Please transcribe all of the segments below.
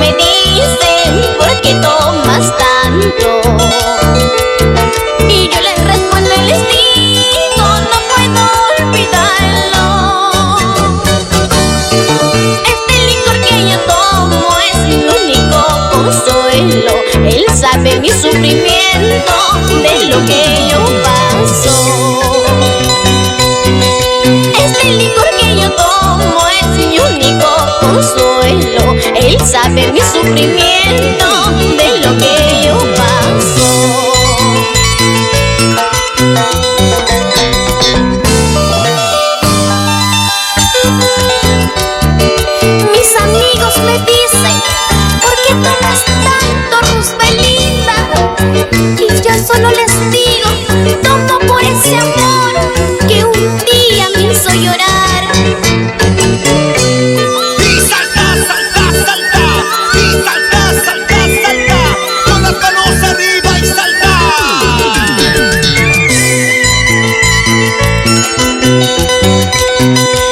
me dicen, ¿por qué tomas tanto? Y yo les respondo, el destino no puedo olvidarlo. Este licor que yo tomo es mi único consuelo. Él sabe mi sufrimiento de lo que yo paso. Este licor que yo tomo es mi único consuelo. Él sabe mi sufrimiento de lo que yo paso. Mis amigos me dicen, ¿por qué tomas tanto, Roosbelinda? Y yo solo les digo, tomo por ese amor que un día me hizo llorar. Y salta, salta, salta. Y salta, salta, salta. Con las manos arriba y salta.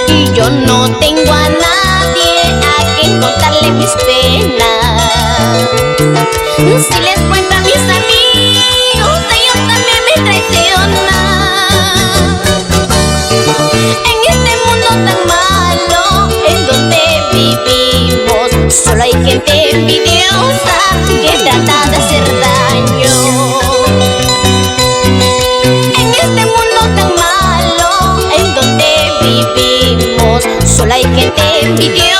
Y yo no tengo a nadie a quien contarle mis penas. Si les cuento a mis amigos, ellos también me traicionan. En este mundo tan malo en donde vivimos, solo hay gente envidiosa que trata de hacer daño. En este mundo tan malo en donde vivimos, solo hay gente envidiosa